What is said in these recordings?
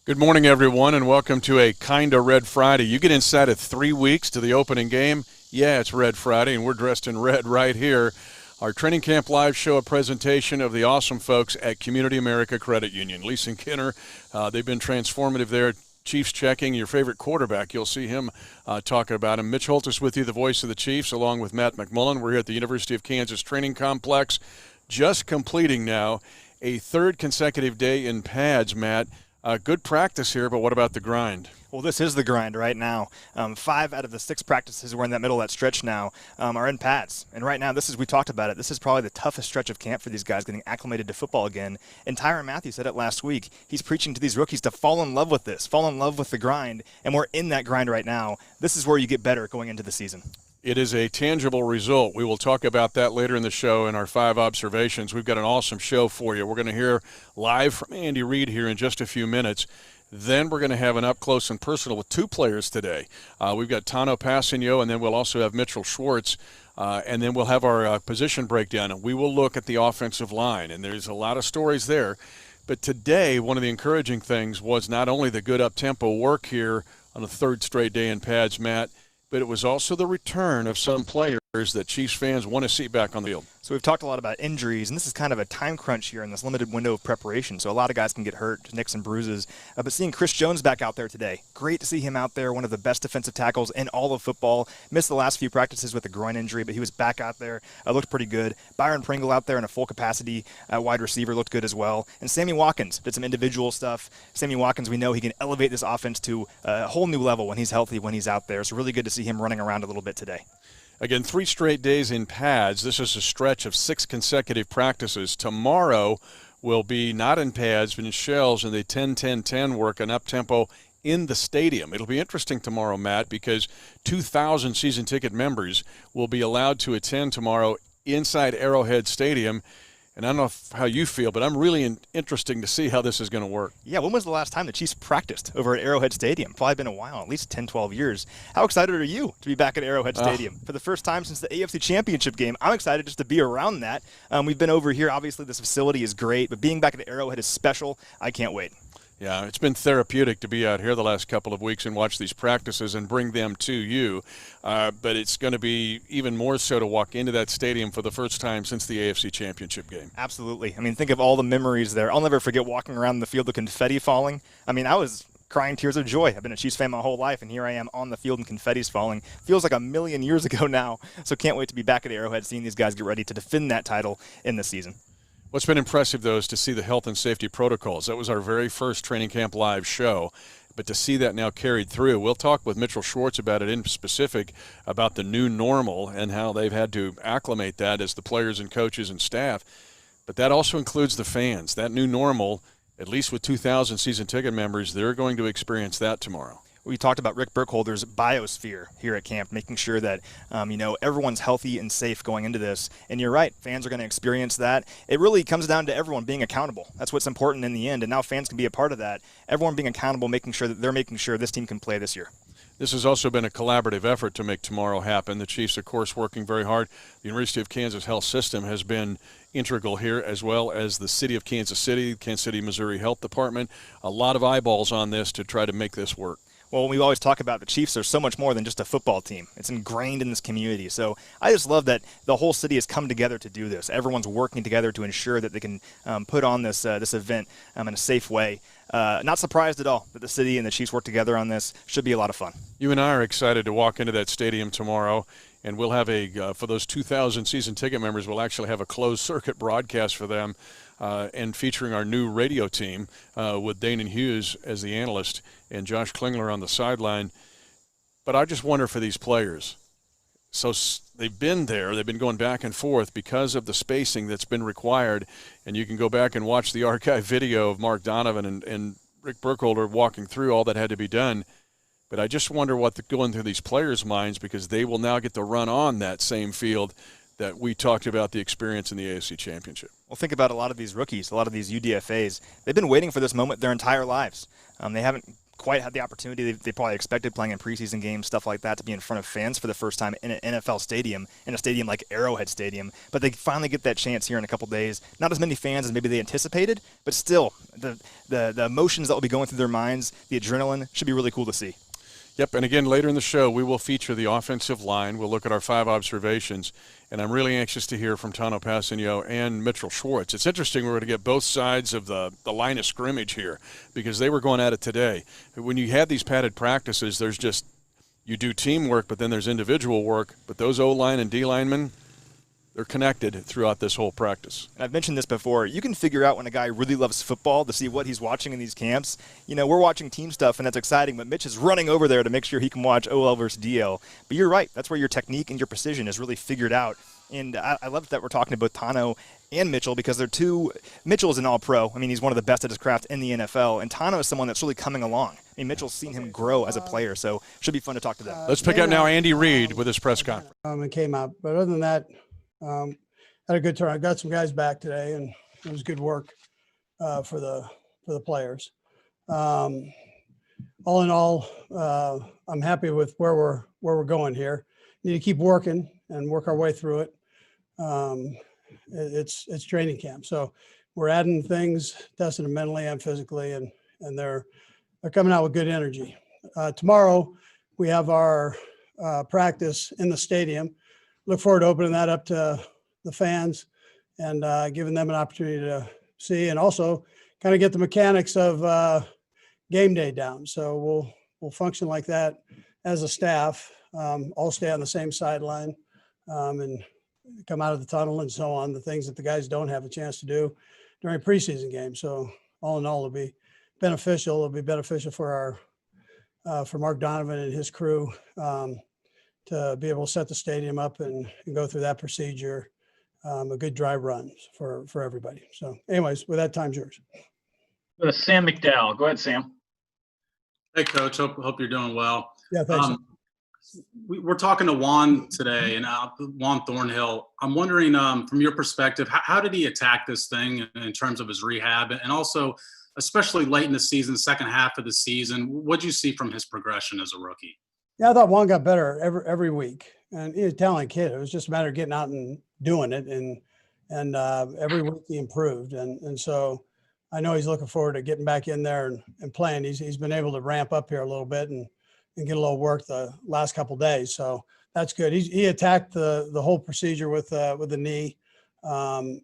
Good morning, everyone, and welcome to a Kinda Red Friday. You get inside at 3 weeks to the opening game. Yeah, it's Red Friday, and we're dressed in red right here. Our Training Camp Live show, a presentation of the awesome folks at Community America Credit Union. Lisa and Kinner, they've been transformative there. Chiefs checking, your favorite quarterback. You'll see him talking about him. Mitch Holthus with you, the voice of the Chiefs, along with Matt McMullen. We're here at the University of Kansas Training Complex, just completing now a third consecutive day in pads, Matt. Good practice here, but what about the grind? Well, this is the grind right now. 5 out of the 6 practices, we're in that middle of that stretch now, are in pads. And right now, we talked about it, this is probably the toughest stretch of camp for these guys getting acclimated to football again. And Tyrann Mathieu said it last week. He's preaching to these rookies to fall in love with this, fall in love with the grind. And we're in that grind right now. This is where you get better going into the season. It is a tangible result. We will talk about that later in the show in our 5 observations. We've got an awesome show for you. We're going to hear live from Andy Reid here in just a few minutes. Then we're going to have an up-close and personal with 2 players today. We've got Tanoh Kpassagnon, and then we'll also have Mitchell Schwartz. And then we'll have our position breakdown, and we will look at the offensive line. And there's a lot of stories there. But today, one of the encouraging things was not only the good up-tempo work here on a third straight day in pads, Matt, but it was also the return of some players that Chiefs fans want to see back on the field. So we've talked a lot about injuries, and this is kind of a time crunch here in this limited window of preparation. So a lot of guys can get hurt, nicks and bruises. But seeing Chris Jones back out there today, great to see him out there, one of the best defensive tackles in all of football. Missed the last few practices with a groin injury, but he was back out there, looked pretty good. Byron Pringle out there in a full capacity wide receiver looked good as well. And Sammy Watkins did some individual stuff. Sammy Watkins, we know he can elevate this offense to a whole new level when he's healthy, when he's out there. So really good to see him running around a little bit today. Again, 3 straight days in pads. This is a stretch of 6 consecutive practices. Tomorrow will be not in pads, but in shells, and the 10-10-10 work and up-tempo in the stadium. It'll be interesting tomorrow, Matt, because 2,000 season ticket members will be allowed to attend tomorrow inside Arrowhead Stadium. And I don't know how you feel, but I'm really interesting to see how this is going to work. Yeah, when was the last time the Chiefs practiced over at Arrowhead Stadium? Probably been a while, at least 10, 12 years. How excited are you to be back at Arrowhead Stadium? For the first time since the AFC Championship game, I'm excited just to be around that. We've been over here. Obviously, this facility is great, but being back at Arrowhead is special. I can't wait. Yeah, it's been therapeutic to be out here the last couple of weeks and watch these practices and bring them to you. But it's going to be even more so to walk into that stadium for the first time since the AFC Championship game. Absolutely. I mean, think of all the memories there. I'll never forget walking around the field, the confetti falling. I mean, I was crying tears of joy. I've been a Chiefs fan my whole life, and here I am on the field and confetti's falling. Feels like a million years ago now. So can't wait to be back at Arrowhead, seeing these guys get ready to defend that title in the season. What's been impressive, though, is to see the health and safety protocols. That was our very first Training Camp Live show, but to see that now carried through. We'll talk with Mitchell Schwartz about it in specific, about the new normal and how they've had to acclimate that as the players and coaches and staff. But that also includes the fans. That new normal, at least with 2,000 season ticket members, they're going to experience that tomorrow. We talked about Rick Burkholder's biosphere here at camp, making sure that everyone's healthy and safe going into this. And you're right, fans are going to experience that. It really comes down to everyone being accountable. That's what's important in the end, and now fans can be a part of that. Everyone being accountable, making sure that they're making sure this team can play this year. This has also been a collaborative effort to make tomorrow happen. The Chiefs, of course, working very hard. The University of Kansas Health System has been integral here, as well as the City of Kansas City, Kansas City, Missouri Health Department. A lot of eyeballs on this to try to make this work. Well, we always talk about the Chiefs are so much more than just a football team. It's ingrained in this community. So I just love that the whole city has come together to do this. Everyone's working together to ensure that they can put on this event in a safe way. Not surprised at all that the city and the Chiefs work together on this. Should be a lot of fun. You and I are excited to walk into that stadium tomorrow, and we'll have for those 2,000 season ticket members, we'll actually have a closed circuit broadcast for them. And featuring our new radio team with Danon Hughes as the analyst and Josh Klingler on the sideline. But I just wonder for these players. So they've been there. They've been going back and forth because of the spacing that's been required. And you can go back and watch the archive video of Mark Donovan and Rick Burkholder walking through all that had to be done. But I just wonder what's going through these players' minds, because they will now get to run on that same field that we talked about the experience in the AFC Championship. Well, think about a lot of these rookies, a lot of these UDFAs. They've been waiting for this moment their entire lives. They haven't quite had the opportunity they probably expected playing in preseason games, stuff like that, to be in front of fans for the first time in an NFL stadium, in a stadium like Arrowhead Stadium. But they finally get that chance here in a couple days. Not as many fans as maybe they anticipated, but still, the emotions that will be going through their minds, the adrenaline, should be really cool to see. Yep, and again, later in the show, we will feature the offensive line. We'll look at our 5 observations, and I'm really anxious to hear from Tanoh Kpassagnon and Mitchell Schwartz. It's interesting we're going to get both sides of the line of scrimmage here because they were going at it today. When you have these padded practices, there's just you do teamwork, but then there's individual work. But those O-line and D-linemen, they're connected throughout this whole practice. And I've mentioned this before. You can figure out when a guy really loves football to see what he's watching in these camps. You know, we're watching team stuff, and that's exciting, but Mitch is running over there to make sure he can watch OL versus DL. But you're right. That's where your technique and your precision is really figured out. And I love that we're talking to both Tanoh and Mitchell because they're two – Mitchell is an all-pro. I mean, he's one of the best at his craft in the NFL. And Tanoh is someone that's really coming along. I mean, Mitchell's seen him grow as a player, so it should be fun to talk to them. Let's pick up now Andy Reid with his press conference. It came out. But other than that, had a good turn. I got some guys back today, and it was good work for the players. All in all, I'm happy with where we're going here. Need to keep working and work our way through it. It's training camp, so we're adding things, testing them mentally and physically, and they're coming out with good energy. Tomorrow we have our practice in the stadium. Look forward to opening that up to the fans and giving them an opportunity to see and also kind of get the mechanics of game day down. So we'll function like that as a staff, all stay on the same sideline and come out of the tunnel and so on, the things that the guys don't have a chance to do during preseason games. So all in all, it'll be beneficial. It'll be beneficial for for Mark Donovan and his crew to be able to set the stadium up and go through that procedure. A good dry run for everybody. So anyways, with that, time's yours. Sam McDowell. Go ahead, Sam. Hey, Coach. Hope you're doing well. Yeah, thanks. We're talking to Juan today, and Juan Thornhill. I'm wondering, from your perspective, how did he attack this thing in terms of his rehab, and also, especially late in the season, second half of the season, what did you see from his progression as a rookie? Yeah, I thought Juan got better every week, and he's a talented kid. It was just a matter of getting out and doing it, and every week he improved, and so I know he's looking forward to getting back in there and playing. He's been able to ramp up here a little bit and get a little work the last couple of days, so that's good. He attacked the whole procedure with the knee.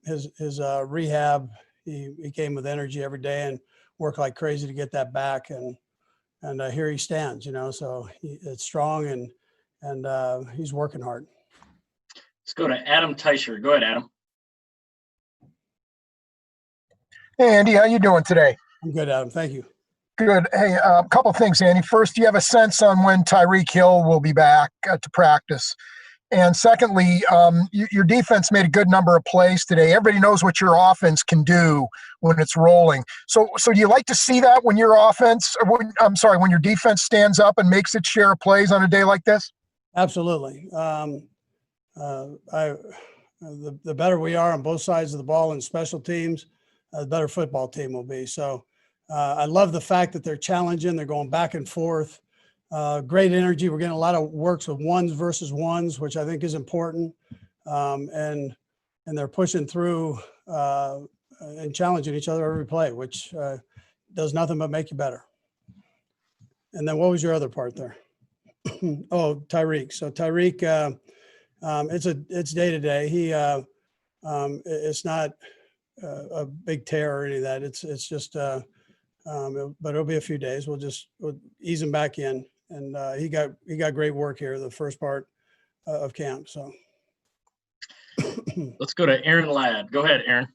His rehab, he came with energy every day and worked like crazy to get that back, and here he stands, you know. So it's strong and he's working hard. Let's go to Adam Teicher. Go ahead, Adam. Hey, Andy, how you doing today? I'm good, Adam. Thank you. Good. Hey, a couple of things, Andy. First, do you have a sense on when Tyreek Hill will be back to practice? And secondly, your defense made a good number of plays today. Everybody knows what your offense can do when it's rolling. So do you like to see that when your offense, or when your defense stands up and makes its share of plays on a day like this? Absolutely. The better we are on both sides of the ball in special teams, the better football team will be. So I love the fact that they're challenging. They're going back and forth. Great energy. We're getting a lot of works with ones versus ones, which I think is important. And they're pushing through and challenging each other every play, which does nothing but make you better. And then what was your other part there? Oh, Tyreek. So Tyreek, it's day to day. It's not a big tear or any of that. It's just, but it'll be a few days. We'll ease him back in. And he got great work here the first part of camp. So let's go to Aaron Ladd. Go ahead, Aaron.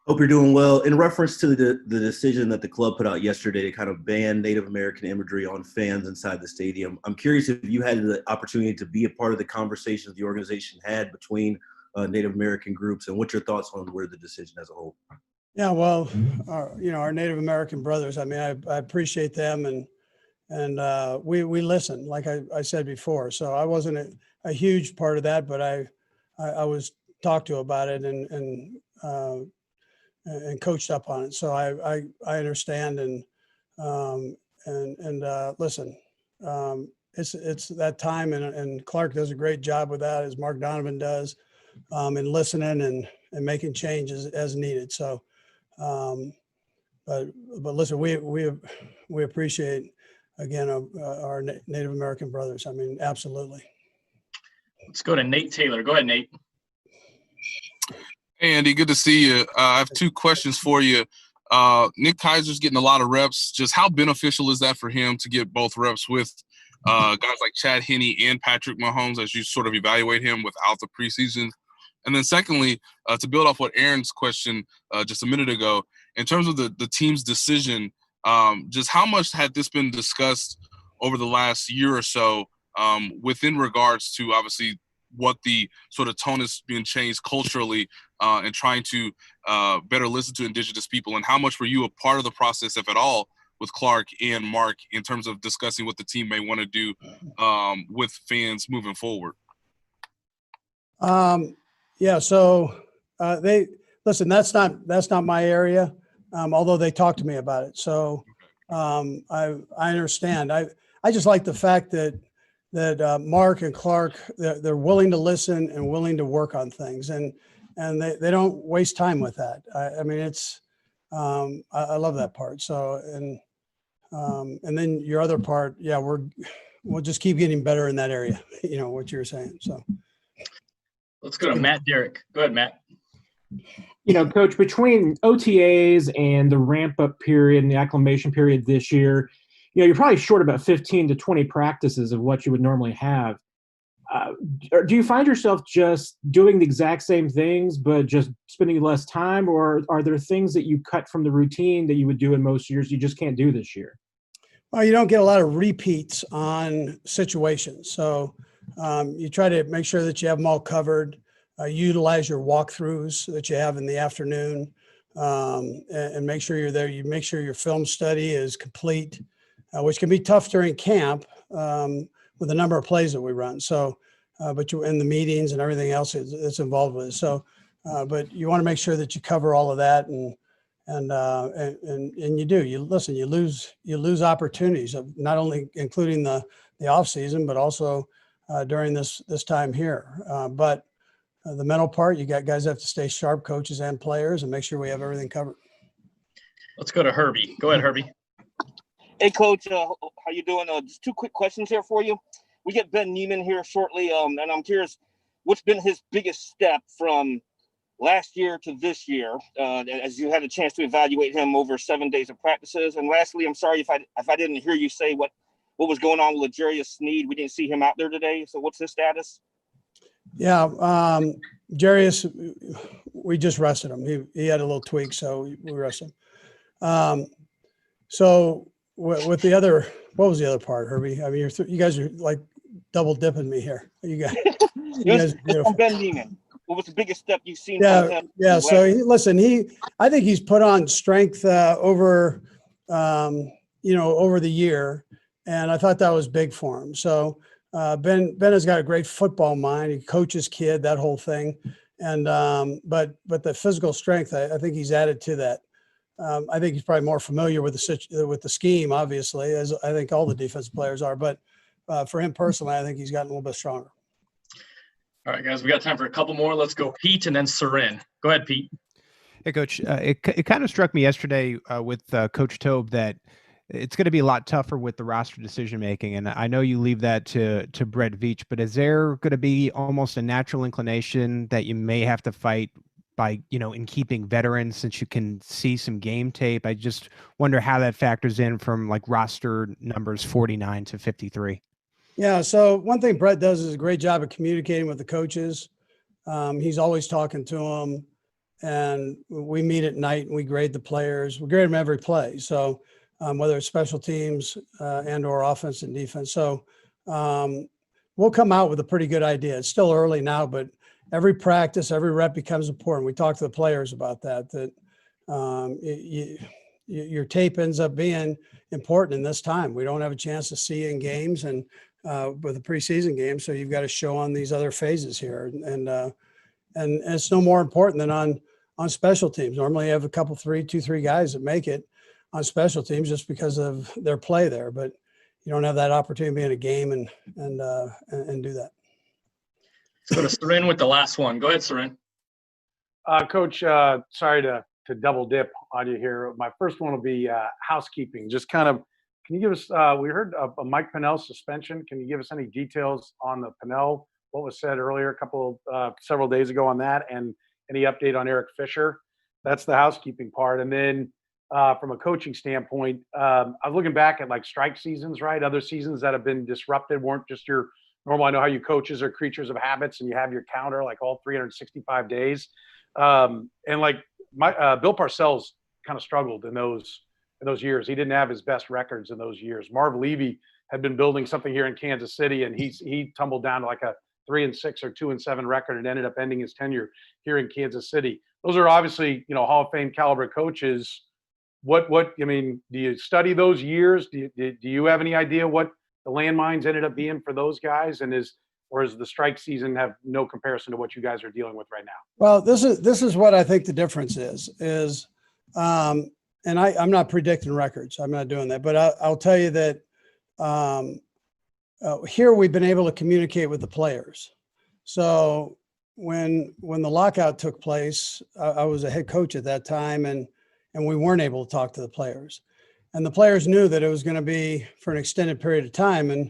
Hope you're doing well. In reference to the decision that the club put out yesterday to kind of ban Native American imagery on fans inside the stadium, I'm curious if you had the opportunity to be a part of the conversations the organization had between Native American groups, and what's your thoughts on where the decision as a whole? Yeah, well, our Native American brothers, I mean, I appreciate them, and we listen, like I said before. So I wasn't a huge part of that, but I was talked to about it and coached up on it. So I understand, and Listen, it's that time, and Clark does a great job with that, as Mark Donovan does, in listening and making changes as needed. So, but listen, we appreciate, again, our Native American brothers. I mean, absolutely. Let's go to Nate Taylor. Go ahead, Nate. Hey, Andy, good to see you. I have two questions for you. Nick Keiser's getting a lot of reps. Just how beneficial is that for him to get both reps with guys like Chad Henne and Patrick Mahomes as you sort of evaluate him without the preseason? And then secondly, to build off what Aaron's question just a minute ago, in terms of the team's decision, just how much had this been discussed over the last year or so within regards to obviously what the sort of tone is being changed culturally and trying to better listen to Indigenous people? And how much were you a part of the process, if at all, with Clark and Mark in terms of discussing what the team may want to do with fans moving forward? Yeah. So listen, that's not my area. Although they talked to me about it. So I understand. I just like the fact that Mark and Clark, they're willing to listen and willing to work on things, and they don't waste time with that. I mean, it's I love that part. So and then your other part, yeah, we'll just keep getting better in that area. You know what you're saying. So let's go to Matt Derrick. Go ahead, Matt. You know, Coach, between OTAs and the ramp-up period and the acclimation period this year, you know, you're probably short about 15 to 20 practices of what you would normally have. Do you find yourself just doing the exact same things but just spending less time, or are there things that you cut from the routine that you would do in most years you just can't do this year? Well, you don't get a lot of repeats on situations. So you try to make sure that you have them all covered. Utilize your walkthroughs that you have in the afternoon, and make sure you're there. You make sure your film study is complete, which can be tough during camp with the number of plays that we run. So, but you in the meetings and everything else that's involved with it. So, but you want to make sure that you cover all of that, and you do. You listen. You lose opportunities of not only including the off season, but also during this time here. But the mental part, you got guys that have to stay sharp, coaches and players, and make sure we have everything covered. Let's go to Herbie. Go ahead, Herbie. Hey, Coach. How you doing? Just two quick questions here for you. We get Ben Neiman here shortly, and I'm curious, what's been his biggest step from last year to this year, as you had a chance to evaluate him over 7 days of practices? And lastly, I'm sorry if I didn't hear you say what was going on with L'Jarius Sneed. We didn't see him out there today, so what's his status? Yeah, Jarius, we just rested him. He had a little tweak, so we rested him. So with the other, what was the other part, Herbie? I mean, you guys are like double dipping me here. You guys from Ben Neiman. What was the biggest step you've seen? Yeah, from him? yeah. So I think he's put on strength over the year, and I thought that was big for him. So. Ben has got a great football mind. He coaches kid, that whole thing, and but the physical strength, I think he's added to that. I think he's probably more familiar with the scheme, obviously, as I think all the defensive players are. But for him personally, I think he's gotten a little bit stronger. All right, guys, we got time for a couple more. Let's go, Pete, and then Seren. Go ahead, Pete. Hey, Coach. It kind of struck me yesterday with Coach Tobe that it's going to be a lot tougher with the roster decision making, and I know you leave that to Brett Veach, but is there going to be almost a natural inclination that you may have to fight by, in keeping veterans, since you can see some game tape? I just wonder how that factors in from like roster numbers 49 to 53. Yeah. So one thing Brett does is a great job of communicating with the coaches. He's always talking to them, and we meet at night and we grade the players. We grade them every play. So whether it's special teams and or offense and defense. So we'll come out with a pretty good idea. It's still early now, but every practice, every rep becomes important. We talk to the players about that your tape ends up being important in this time. We don't have a chance to see in games and with a preseason game. So you've got to show on these other phases here. And it's no more important than on special teams. Normally you have two, three guys that make it. on special teams just because of their play there. But you don't have that opportunity to be in a game and do that. Let's go to Seren with the last one. Go ahead, Seren. Coach, sorry to double dip on you here. My first one will be housekeeping. Just kind of, can you give us, we heard a Mike Pennell suspension. Can you give us any details on the Pennell, what was said earlier several days ago on that, and any update on Eric Fisher? That's the housekeeping part. And then from a coaching standpoint, I was looking back at like strike seasons, right? Other seasons that have been disrupted weren't just your normal. I know how you coaches are creatures of habits and you have your counter like all 365 days. And like Bill Parcells kind of struggled in those years. He didn't have his best records in those years. Marv Levy had been building something here in Kansas City, and he tumbled down to like a 3-6 or 2-7 record and ended up ending his tenure here in Kansas City. Those are obviously, Hall of Fame caliber coaches. Do you study those years? Do you have any idea what the landmines ended up being for those guys? And is the strike season have no comparison to what you guys are dealing with right now? Well, this is what I think the difference is, and I'm not predicting records. I'm not doing that, but I'll tell you that here we've been able to communicate with the players. So when the lockout took place, I was a head coach at that time, and we weren't able to talk to the players. And the players knew that it was going to be for an extended period of time. And,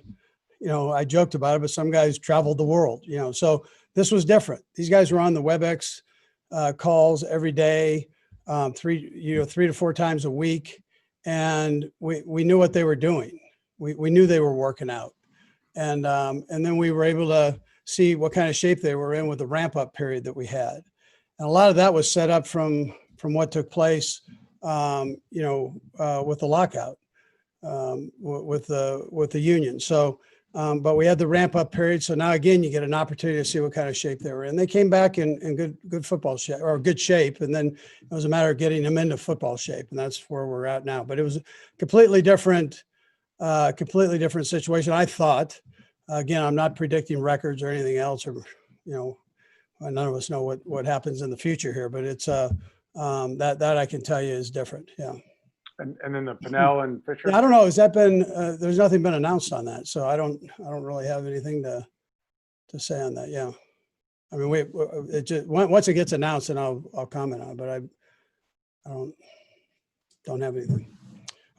I joked about it, but some guys traveled the world, so this was different. These guys were on the WebEx calls every day, 3 to 4 times a week. And we knew what they were doing. We knew they were working out. And then we were able to see what kind of shape they were in with the ramp up period that we had. And a lot of that was set up from what took place, with the lockout, with the union. So, but we had the ramp up period. So now again, you get an opportunity to see what kind of shape they were in. They came back in good football shape, or good shape. And then it was a matter of getting them into football shape. And that's where we're at now. But it was a completely different situation. I thought, again, I'm not predicting records or anything else, or, none of us know what happens in the future here, but it's that I can tell you is different. Yeah. And then the Pennell and Fisher. Yeah, I don't know. Has that been? There's nothing been announced on that, so I don't really have anything to say on that. Yeah, I mean, once it gets announced, then I'll comment on it, but I don't have anything.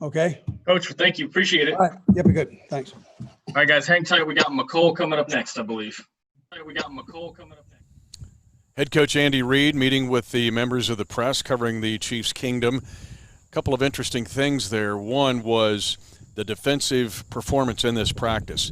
Okay, Coach, thank you. Appreciate it. All right. Yep, good. Thanks. All right, guys, hang tight. We got McCole coming up next, I believe. Head coach Andy Reid meeting with the members of the press covering the Chiefs' kingdom. Couple of interesting things there. One was the defensive performance in this practice.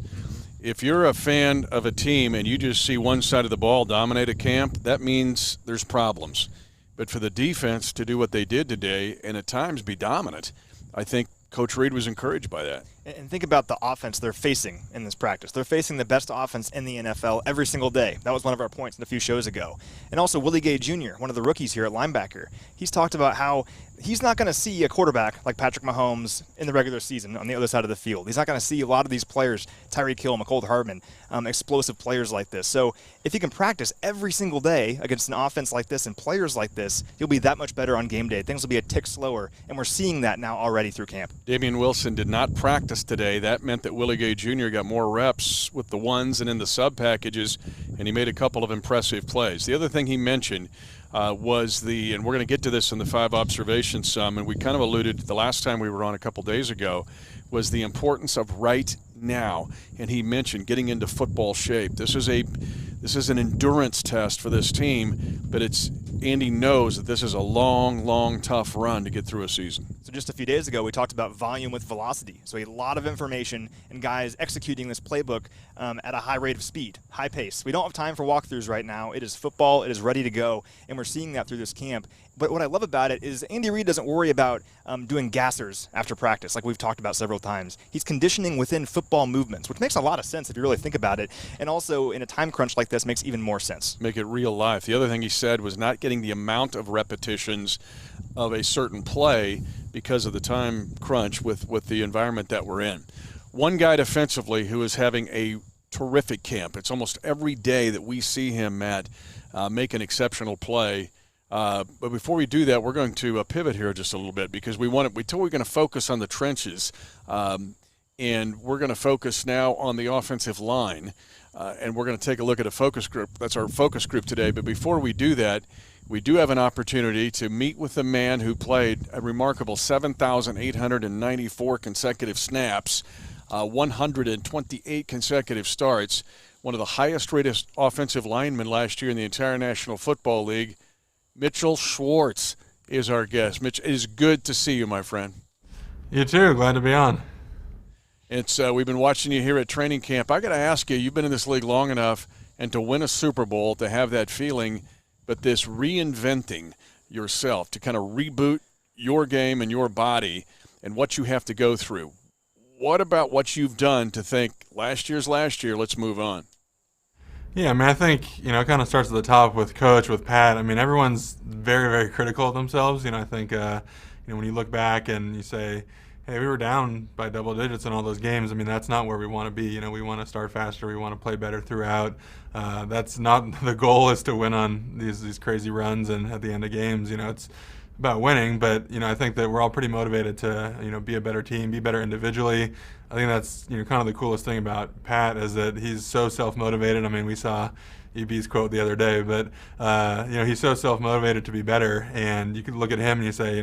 If you're a fan of a team and you just see one side of the ball dominate a camp, that means there's problems. But for the defense to do what they did today and at times be dominant, I think Coach Reid was encouraged by that. And think about the offense they're facing in this practice. They're facing the best offense in the NFL every single day. That was one of our points a few shows ago. And also Willie Gay Jr., one of the rookies here at linebacker, he's talked about how he's not going to see a quarterback like Patrick Mahomes in the regular season on the other side of the field. He's not going to see a lot of these players, Tyreek Hill, McCole Hardman, explosive players like this. So if he can practice every single day against an offense like this and players like this, he'll be that much better on game day. Things will be a tick slower, and we're seeing that now already through camp. Damian Wilson did not practice today. That meant that Willie Gay Jr. got more reps with the ones and in the sub packages, and he made a couple of impressive plays. The other thing he mentioned was and we're going to get to this in the 5 observations some, and we kind of alluded the last time we were on a couple days ago, was the importance of right now. And he mentioned getting into football shape. This is an endurance test for this team, but Andy knows that this is a long, long, tough run to get through a season. So just a few days ago, we talked about volume with velocity. So a lot of information and guys executing this playbook at a high rate of speed, high pace. We don't have time for walkthroughs right now. It is football. It is ready to go, and we're seeing that through this camp. But what I love about it is Andy Reid doesn't worry about doing gassers after practice, like we've talked about several times. He's conditioning within football movements, which makes a lot of sense if you really think about it. And also, in a time crunch like this, makes even more sense. Make it real life. The other thing he said was not getting the amount of repetitions of a certain play because of the time crunch with the environment that we're in. One guy defensively who is having a terrific camp. It's almost every day that we see him, Matt, make an exceptional play. But before we do that, we're going to pivot here just a little bit because we're going to focus on the trenches, and we're going to focus now on the offensive line, and we're going to take a look at a focus group. That's our focus group today. But before we do that, we do have an opportunity to meet with the man who played a remarkable 7,894 consecutive snaps, 128 consecutive starts, one of the highest-rated offensive linemen last year in the entire National Football League. Mitchell Schwartz is our guest. Mitch, it is good to see you, my friend. You too. Glad to be on. It's we've been watching you here at training camp. I got to ask you, you've been in this league long enough, and to win a Super Bowl, to have that feeling, but this reinventing yourself, to kind of reboot your game and your body and what you have to go through. What about what you've done to think last year's last year, let's move on? Yeah, I mean, I think, it kind of starts at the top with Coach, with Pat. I mean, everyone's very, very critical of themselves. I think, when you look back and you say, hey, we were down by double digits in all those games, I mean, that's not where we want to be. We want to start faster. We want to play better throughout. That's not the goal, is to win on these crazy runs and at the end of games. It's about winning, but, I think that we're all pretty motivated to, be a better team, be better individually. I think that's, kind of the coolest thing about Pat, is that he's so self-motivated. I mean, we saw EB's quote the other day, but, he's so self-motivated to be better. And you can look at him and you say,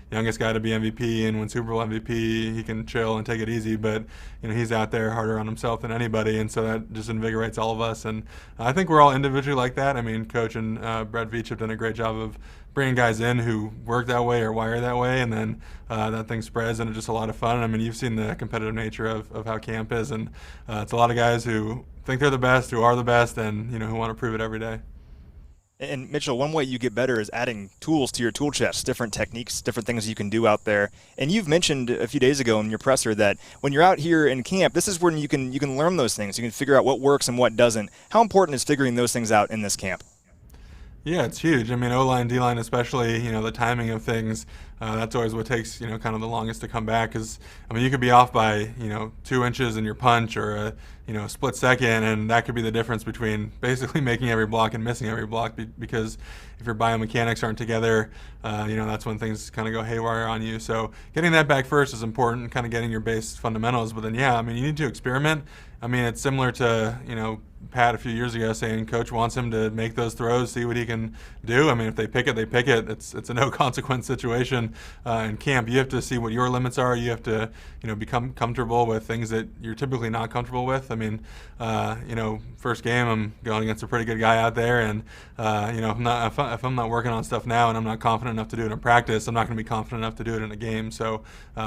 youngest guy to be MVP and win Super Bowl MVP, he can chill and take it easy, but he's out there harder on himself than anybody, and so that just invigorates all of us. And I think we're all individually like that. I mean, Coach and Brett Veach have done a great job of bringing guys in who work that way or wire that way, and then that thing spreads, and it's just a lot of fun. I mean, you've seen the competitive nature of how camp is, and it's a lot of guys who think they're the best, who are the best, and who want to prove it every day. And Mitchell, one way you get better is adding tools to your tool chest, different techniques, different things you can do out there. And you've mentioned a few days ago in your presser that when you're out here in camp, this is when you can learn those things. You can figure out what works and what doesn't. How important is figuring those things out in this camp? Yeah, it's huge. I mean, O-line, D-line especially, the timing of things, that's always what takes, kind of the longest to come back. Because, I mean, you could be off by, 2 inches in your punch or a split second, and that could be the difference between basically making every block and missing every block, because if your biomechanics aren't together, that's when things kind of go haywire on you. So getting that back first is important, kind of getting your base fundamentals. But then, yeah, I mean, you need to experiment. I mean, it's similar to, Pat a few years ago saying Coach wants him to make those throws, see what he can do. I mean, if they pick it, they pick it. It's a no consequence situation in camp. You have to see what your limits are. You have to, become comfortable with things that you're typically not comfortable with. I mean, first game I'm going against a pretty good guy out there, and if I'm not working on stuff now and I'm not confident enough to do it in practice, I'm not going to be confident enough to do it in a game. So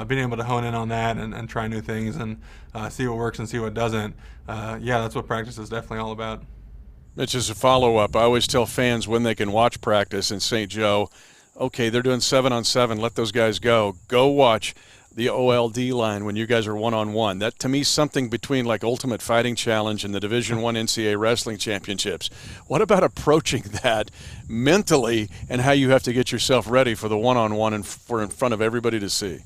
being able to hone in on that and try new things and see what works and see what doesn't, that's what practice is definitely all about. Mitch, as a follow-up, I always tell fans when they can watch practice in St. Joe, okay, they're doing 7-on-7, let those guys go. Go watch the OLD line when you guys are one-on-one. That, to me, is something between like Ultimate Fighting Challenge and the Division I NCAA Wrestling Championships. What about approaching that mentally and how you have to get yourself ready for the one-on-one and for in front of everybody to see?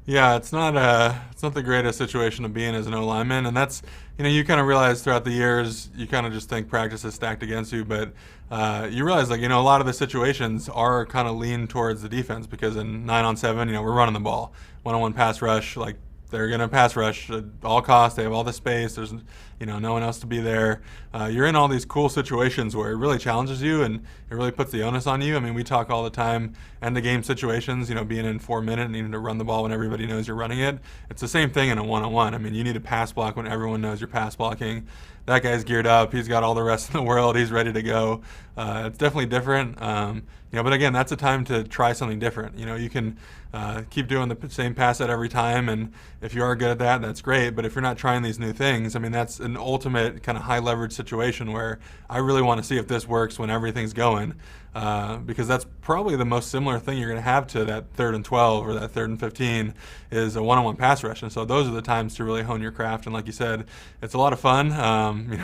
Yeah, it's not the greatest situation to be in as an O-lineman, and that's, you kind of realize throughout the years, you kind of just think practice is stacked against you, but you realize, a lot of the situations are kind of lean towards the defense, because in 9-on-7, we're running the ball. One-on-one pass rush, like, they're going to pass rush at all costs. They have all the space. There's, no one else to be there. You're in all these cool situations where it really challenges you and it really puts the onus on you. I mean, we talk all the time, end of game situations, being in 4 minutes and needing to run the ball when everybody knows you're running it. It's the same thing in a one-on-one. I mean, you need to pass block when everyone knows you're pass blocking. That guy's geared up. He's got all the rest of the world. He's ready to go. It's definitely different. But again, that's a time to try something different. You can keep doing the same pass set every time, and if you are good at that, that's great. But if you're not trying these new things, I mean, that's an ultimate kind of high leverage situation where I really want to see if this works when everything's going, because that's probably the most similar thing you're going to have to that 3rd and 12 or that 3rd and 15 is a one-on-one pass rush. And so those are the times to really hone your craft. And like you said, it's a lot of fun.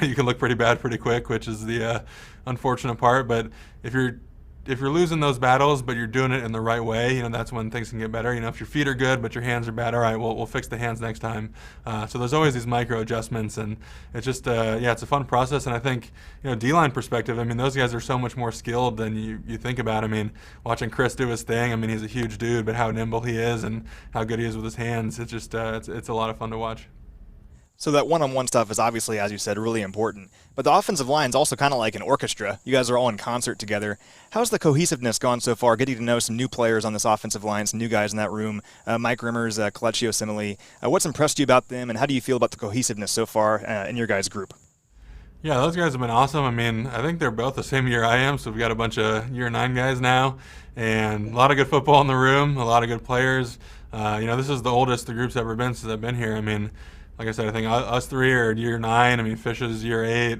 You can look pretty bad pretty quick, which is the unfortunate part. But if you're if you're losing those battles, but you're doing it in the right way, that's when things can get better. If your feet are good, but your hands are bad, all right, we'll fix the hands next time. So there's always these micro adjustments, and it's just, it's a fun process. And I think, D-line perspective, those guys are so much more skilled than you think about. Watching Chris do his thing, he's a huge dude, but how nimble he is and how good he is with his hands, it's just, it's a lot of fun to watch. So that one-on-one stuff is obviously, as you said, really important. But the offensive line is also kind of like an orchestra. You guys are all in concert together. How's the cohesiveness gone so far, getting to know some new players on this offensive line, some new guys in that room, Mike Rimmers, Colecchio Simile. What's impressed you about them, and how do you feel about the cohesiveness so far in your guys' group? Yeah, those guys have been awesome. I think they're both the same year I am, so we've got a bunch of year 9 guys now, and a lot of good football in the room, a lot of good players. This is the oldest the group's ever been since I've been here. Like I said, I think us 3 are year 9. Fish is year 8.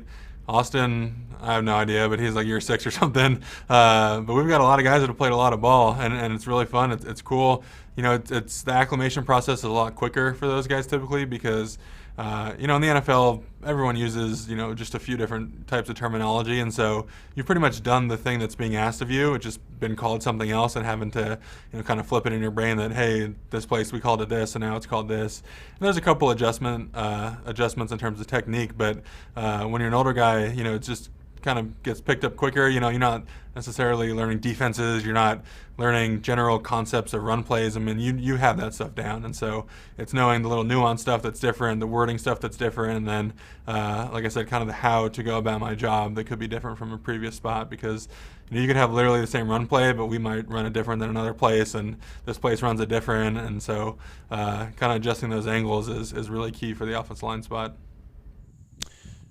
Austin, I have no idea, but he's like year 6 or something. But we've got a lot of guys that have played a lot of ball, and it's really fun. It's cool. It's the acclimation process is a lot quicker for those guys typically because, in the NFL, everyone uses, just a few different types of terminology. And so you've pretty much done the thing that's being asked of you. It's just been called something else and having to, kind of flip it in your brain that, hey, this place we called it this and now it's called this. And there's a couple adjustments in terms of technique. But when you're an older guy, it just kind of gets picked up quicker. You're not necessarily learning defenses. You're not learning general concepts of run plays. You have that stuff down. And so it's knowing the little nuance stuff that's different, the wording stuff that's different, and then, like I said, kind of the how to go about my job that could be different from a previous spot because you could have literally the same run play, but we might run it different than another place, and this place runs it different. And so kind of adjusting those angles is really key for the offensive line spot.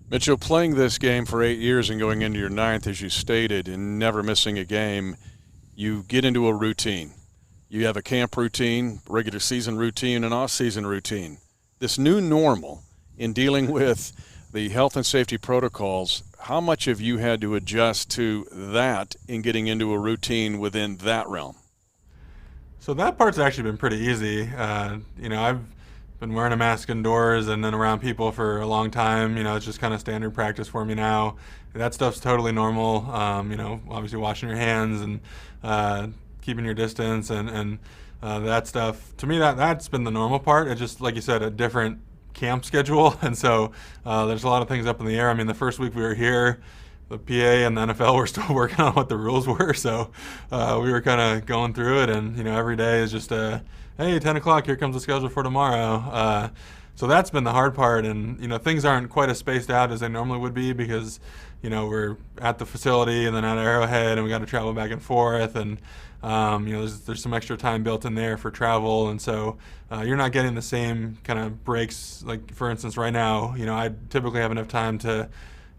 Mitchell, playing this game for 8 years and going into your 9th, as you stated, and never missing a game, you get into a routine. You have a camp routine, regular season routine, and off-season routine. This new normal in dealing with the health and safety protocols, how much have you had to adjust to that in getting into a routine within that realm? So that part's actually been pretty easy. I've been wearing a mask indoors and then around people for a long time. It's just kind of standard practice for me now. That stuff's totally normal. Obviously washing your hands and keeping your distance and that stuff. To me, that's been the normal part. It's just, like you said, a different camp schedule. And so there's a lot of things up in the air. The first week we were here, the PA and the NFL were still working on what the rules were. So we were kind of going through it. And, every day is just hey, 10 o'clock, here comes the schedule for tomorrow. So that's been the hard part. And, things aren't quite as spaced out as they normally would be because, we're at the facility and then at Arrowhead and we got to travel back and forth. And, there's some extra time built in there for travel. And so you're not getting the same kind of breaks. Like, for instance, right now, I typically have enough time to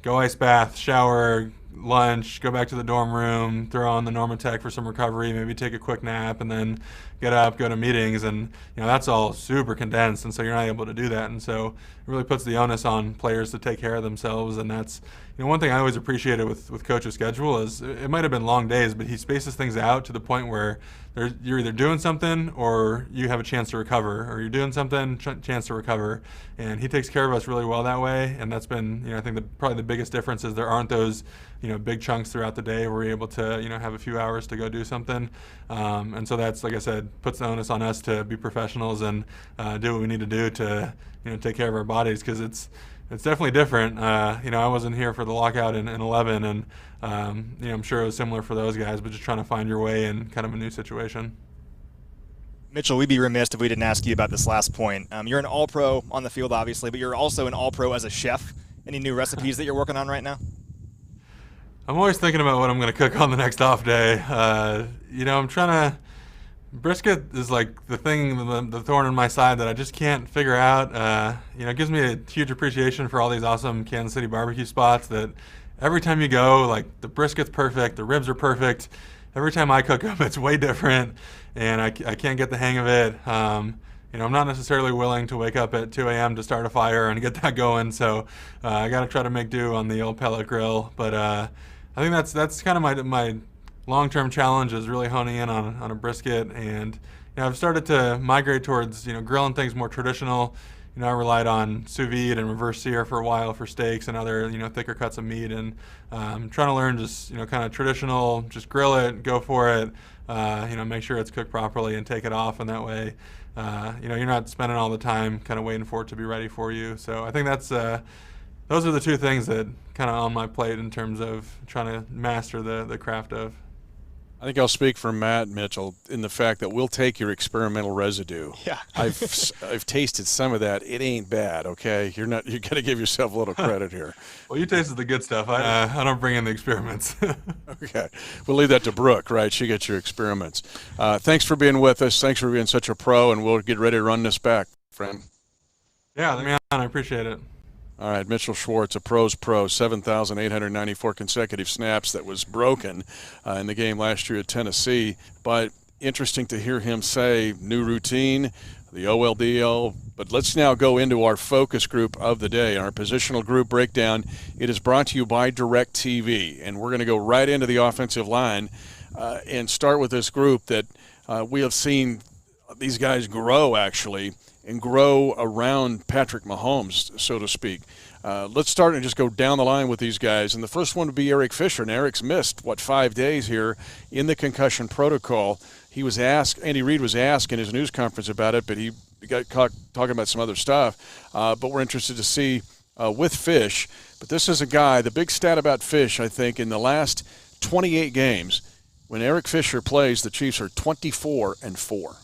go ice bath, shower, lunch, go back to the dorm room, throw on the Normatec for some recovery, maybe take a quick nap, and then get up, go to meetings. And, that's all super condensed. And so you're not able to do that. And so it really puts the onus on players to take care of themselves. And that's, one thing I always appreciated with Coach's schedule is it might have been long days, but he spaces things out to the point where you're either doing something or you have a chance to recover, or you're doing something, chance to recover. And he takes care of us really well that way. And that's been, I think probably the biggest difference is there aren't those, big chunks throughout the day where we're able to, have a few hours to go do something. And so that's, like I said, puts the onus on us to be professionals and do what we need to do to, take care of our bodies, because it's definitely different. I wasn't here for the lockout in 11, and I'm sure it was similar for those guys, but just trying to find your way in kind of a new situation. Mitchell, we'd be remiss if we didn't ask you about this last point. You're an all-pro on the field, obviously, but you're also an all-pro as a chef. Any new recipes that you're working on right now? I'm always thinking about what I'm going to cook on the next off day. I'm trying to... Brisket is like the thing, the thorn in my side that I just can't figure out. It gives me a huge appreciation for all these awesome Kansas City barbecue spots that every time you go, like, the brisket's perfect, the ribs are perfect. Every time I cook them, it's way different, and I can't get the hang of it. I'm not necessarily willing to wake up at 2 a.m. to start a fire and get that going, so I got to try to make do on the old pellet grill. But I think that's kind of my long-term challenge is really honing in on a brisket, and I've started to migrate towards grilling things more traditional. I relied on sous vide and reverse sear for a while for steaks and other, thicker cuts of meat, and trying to learn just, kind of traditional, just grill it, go for it, make sure it's cooked properly and take it off, and that way, you're not spending all the time kind of waiting for it to be ready for you. So I think that's those are the two things that kind of on my plate in terms of trying to master the craft of. I think I'll speak for Matt, Mitchell, in the fact that we'll take your experimental residue. Yeah. I've tasted some of that. It ain't bad, okay? You got to give yourself a little credit here. Well, you tasted the good stuff. I don't bring in the experiments. Okay. We'll leave that to Brooke, right? She gets your experiments. Thanks for being with us. Thanks for being such a pro, and we'll get ready to run this back, friend. Yeah, let me on. I appreciate it. All right, Mitchell Schwartz, a pro's pro, 7,894 consecutive snaps. That was broken in the game last year at Tennessee. But interesting to hear him say new routine, the OLDL. But let's now go into our focus group of the day, our positional group breakdown. It is brought to you by DirecTV, and we're going to go right into the offensive line and start with this group that we have seen these guys grow, actually, and grow around Patrick Mahomes, so to speak. Let's start and just go down the line with these guys. And the first one would be Eric Fisher. And Eric's missed, 5 days here in the concussion protocol. He was asked, Andy Reid was asked in his news conference about it, but he got caught talking about some other stuff. But we're interested to see with Fish. But this is a guy, the big stat about Fish, I think, in the last 28 games, when Eric Fisher plays, the Chiefs are 24-4.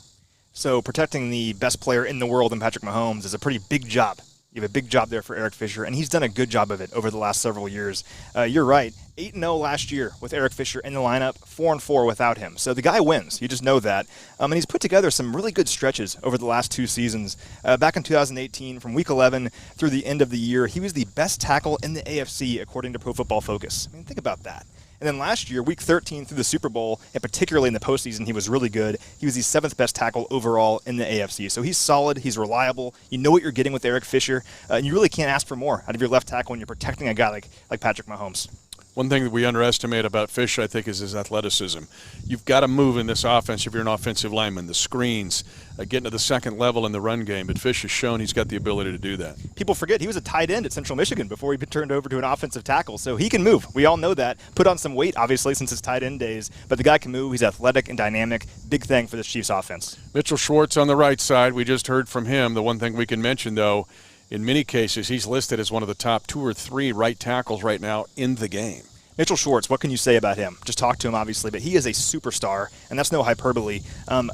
So protecting the best player in the world in Patrick Mahomes is a pretty big job. You have a big job there for Eric Fisher, and he's done a good job of it over the last several years. You're right, 8-0 last year with Eric Fisher in the lineup, 4-4 without him. So the guy wins. You just know that. And he's put together some really good stretches over the last 2 seasons. Back in 2018, from Week 11 through the end of the year, he was the best tackle in the AFC, according to Pro Football Focus. I mean, think about that. And then last year, Week 13 through the Super Bowl, and particularly in the postseason, he was really good. He was the 7th best tackle overall in the AFC. So he's solid. He's reliable. You know what you're getting with Eric Fisher. And you really can't ask for more out of your left tackle when you're protecting a guy like Patrick Mahomes. One thing that we underestimate about Fish, I think, is his athleticism. You've got to move in this offense if you're an offensive lineman. The screens, getting to the second level in the run game. But Fish has shown he's got the ability to do that. People forget he was a tight end at Central Michigan before he turned over to an offensive tackle. So he can move. We all know that. Put on some weight, obviously, since his tight end days. But the guy can move. He's athletic and dynamic. Big thing for this Chiefs offense. Mitchell Schwartz on the right side. We just heard from him. The one thing we can mention, though, in many cases, he's listed as one of the top 2 or 3 right tackles right now in the game. Mitchell Schwartz, what can you say about him? Just talk to him, obviously, but he is a superstar, and that's no hyperbole.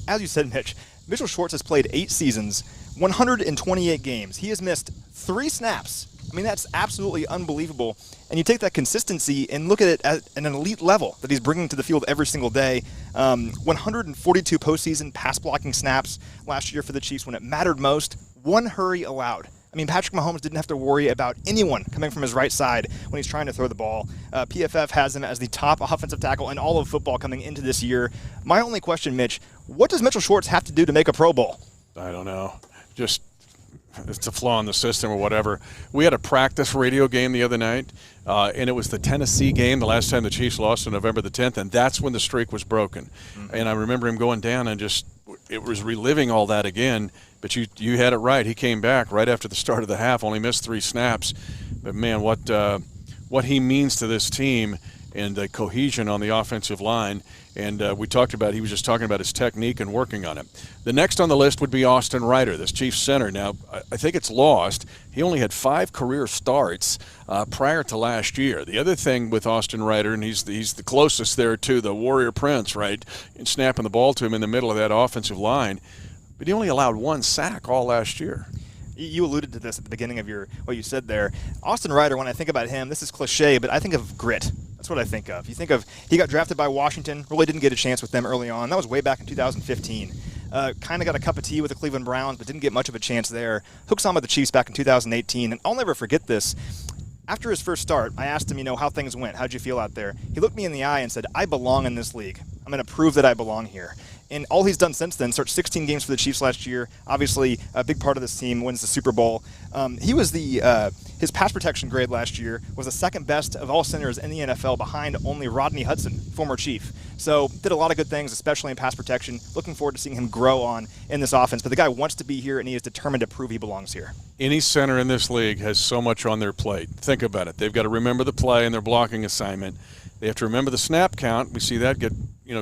As you said, Mitch, Mitchell Schwartz has played 8 seasons, 128 games. He has missed 3 snaps. I mean, that's absolutely unbelievable. And you take that consistency and look at it at an elite level that he's bringing to the field every single day. 142 postseason pass blocking snaps last year for the Chiefs when it mattered most. 1 hurry allowed. I mean, Patrick Mahomes didn't have to worry about anyone coming from his right side when he's trying to throw the ball. PFF has him as the top offensive tackle in all of football coming into this year. My only question, Mitch, what does Mitchell Schwartz have to do to make a Pro Bowl? I don't know. Just it's a flaw in the system or whatever. We had a practice radio game the other night, and it was the Tennessee game, the last time the Chiefs lost on November the 10th, and that's when the streak was broken. Mm-hmm. And I remember him going down and it was reliving all that again. But you had it right. He came back right after the start of the half, only missed 3 snaps. But, man, what he means to this team and the cohesion on the offensive line. And we talked about, he was just talking about his technique and working on it. The next on the list would be Austin Ryder, this Chiefs center. Now, I think it's lost. He only had 5 career starts prior to last year. The other thing with Austin Ryder, and he's the closest there to the Warrior Prince, right, and snapping the ball to him in the middle of that offensive line. But he only allowed 1 sack all last year. You alluded to this at the beginning of what you said there. Austin Ryder, when I think about him, this is cliche, but I think of grit. That's what I think of. You think of, he got drafted by Washington, really didn't get a chance with them early on. That was way back in 2015. Kind of got a cup of tea with the Cleveland Browns, but didn't get much of a chance there. Hooks on with the Chiefs back in 2018, and I'll never forget this. After his first start, I asked him, how things went. How'd you feel out there? He looked me in the eye and said, I belong in this league. I'm going to prove that I belong here. And all he's done since then, started 16 games for the Chiefs last year. Obviously, a big part of this team, wins the Super Bowl. He was his pass protection grade last year was the second best of all centers in the NFL, behind only Rodney Hudson, former Chief. So did a lot of good things, especially in pass protection. Looking forward to seeing him grow on in this offense. But the guy wants to be here, and he is determined to prove he belongs here. Any center in this league has so much on their plate. Think about it. They've got to remember the play and their blocking assignment. They have to remember the snap count. We see that get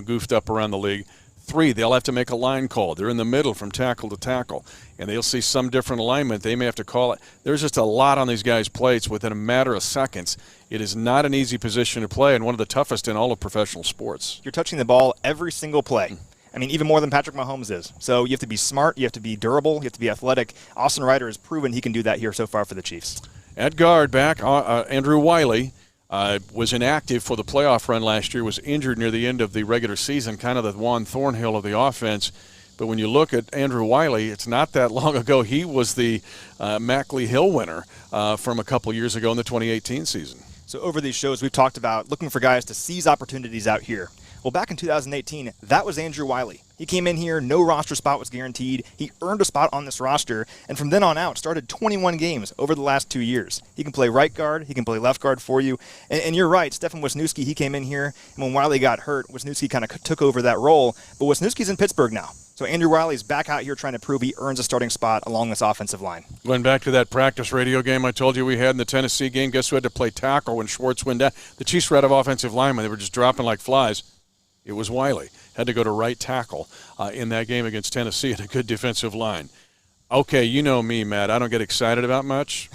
goofed up around the league. 3, they'll have to make a line call. They're in the middle from tackle to tackle, and they'll see some different alignment. They may have to call it. There's just a lot on these guys' plates within a matter of seconds. It is not an easy position to play, and one of the toughest in all of professional sports. You're touching the ball every single play. I mean, even more than Patrick Mahomes is. So you have to be smart, you have to be durable, you have to be athletic. Austin Ryder has proven he can do that here so far for the Chiefs. At guard back, Andrew Wiley was inactive for the playoff run last year, was injured near the end of the regular season, kind of the Juan Thornhill of the offense. But when you look at Andrew Wiley, it's not that long ago. He was the Mackley Hill winner from a couple years ago in the 2018 season. So over these shows, we've talked about looking for guys to seize opportunities out here. Well, back in 2018, that was Andrew Wiley. He came in here, no roster spot was guaranteed. He earned a spot on this roster, and from then on out, started 21 games over the last 2 years. He can play right guard, he can play left guard for you. And you're right, Stefan Wisniewski, he came in here, and when Wiley got hurt, Wisniewski kind of took over that role. But Wisniewski's in Pittsburgh now. So Andrew Wiley's back out here trying to prove he earns a starting spot along this offensive line. Going back to that practice radio game I told you we had in the Tennessee game, guess who had to play tackle when Schwartz went down? The Chiefs were out of offensive linemen. They were just dropping like flies. It was Wiley. Had to go to right tackle in that game against Tennessee and a good defensive line. Okay, you know me, Matt. I don't get excited about much,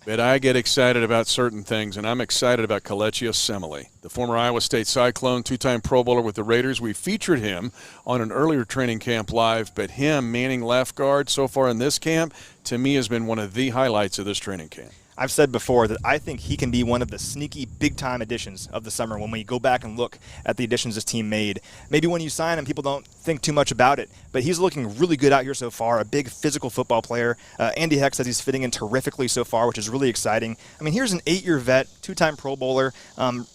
but I get excited about certain things, and I'm excited about Kelechi Osemele, the former Iowa State Cyclone, 2-time Pro Bowler with the Raiders. We featured him on an earlier training camp live, but him manning left guard so far in this camp, to me, has been one of the highlights of this training camp. I've said before that I think he can be one of the sneaky big-time additions of the summer when we go back and look at the additions this team made. Maybe when you sign him, people don't think too much about it, but he's looking really good out here so far, a big physical football player. Andy Heck says he's fitting in terrifically so far, which is really exciting. I mean, here's an 8-year vet, 2-time Pro Bowler.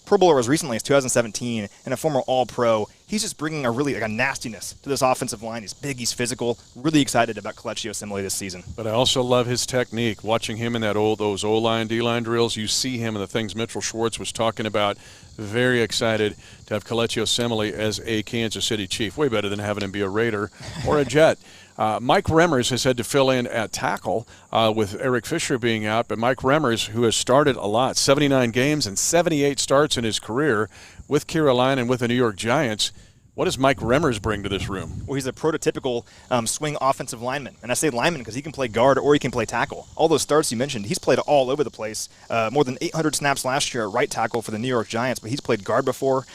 Pro Bowler as recently as 2017, and a former All-Pro. He's just bringing a nastiness to this offensive line. He's big, he's physical. Really excited about Kelechi Osemele this season. But I also love his technique. Watching him in those O-line, D-line drills, you see him in the things Mitchell Schwartz was talking about. Very excited to have Kelechi Osemele as a Kansas City Chief. Way better than having him be a Raider or a Jet. Mike Remmers has had to fill in at tackle with Eric Fisher being out, but Mike Remmers, who has started a lot, 79 games and 78 starts in his career with Carolina and with the New York Giants. What does Mike Remmers bring to this room? Well, he's a prototypical swing offensive lineman. And I say lineman because he can play guard or he can play tackle. All those starts you mentioned, he's played all over the place. More than 800 snaps last year at right tackle for the New York Giants, but he's played guard before,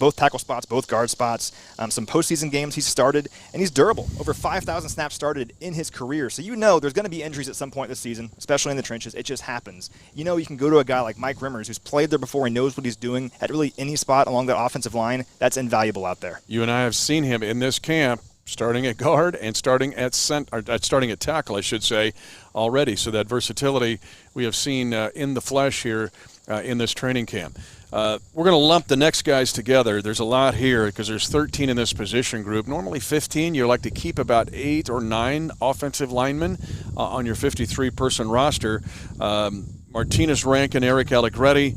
both tackle spots, both guard spots. Some postseason games he's started, and he's durable. Over 5,000 snaps started in his career. So you know there's going to be injuries at some point this season, especially in the trenches. It just happens. You know you can go to a guy like Mike Remmers who's played there before and knows what he's doing at really any spot along that offensive line. That's invaluable out there. You and I have seen him in this camp starting at guard and starting at tackle, I should say, already. So that versatility we have seen in the flesh here in this training camp. We're going to lump the next guys together. There's a lot here because there's 13 in this position group. Normally 15. You like to keep about 8 or 9 offensive linemen on your 53-person roster. Martinez Rankin, Eric Allegretti.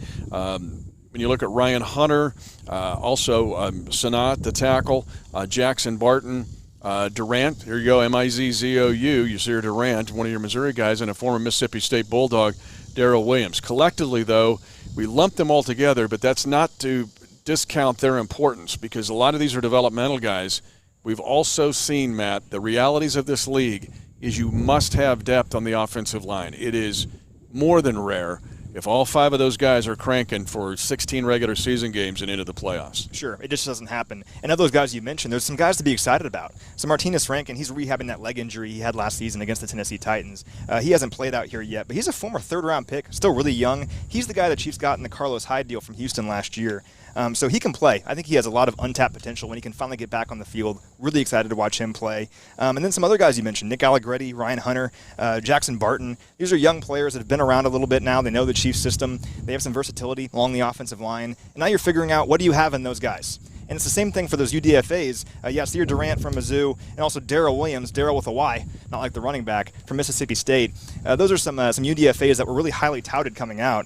When you look at Ryan Hunter, also Sanat, the tackle, Jackson Barton, Durant, here you go, M-I-Z-Z-O-U, Yasir Durant, one of your Missouri guys, and a former Mississippi State Bulldog, Darrell Williams. Collectively, though, we lump them all together, but that's not to discount their importance because a lot of these are developmental guys. We've also seen, Matt, the realities of this league is you must have depth on the offensive line. It is more than rare if all 5 of those guys are cranking for 16 regular season games and into the playoffs. Sure, it just doesn't happen. And of those guys you mentioned, there's some guys to be excited about. So Martinez Rankin, he's rehabbing that leg injury he had last season against the Tennessee Titans. He hasn't played out here yet, but he's a former third-round pick, still really young. He's the guy the Chiefs got in the Carlos Hyde deal from Houston last year. So he can play. I think he has a lot of untapped potential when he can finally get back on the field. Really excited to watch him play. And then some other guys you mentioned, Nick Allegretti, Ryan Hunter, Jackson Barton. These are young players that have been around a little bit now. They know the Chiefs system. They have some versatility along the offensive line. And now you're figuring out what do you have in those guys. And it's the same thing for those UDFAs. Yasir Durant from Mizzou, and also Darrell Williams, Darrell with a Y, not like the running back, from Mississippi State. Those are some UDFAs that were really highly touted coming out.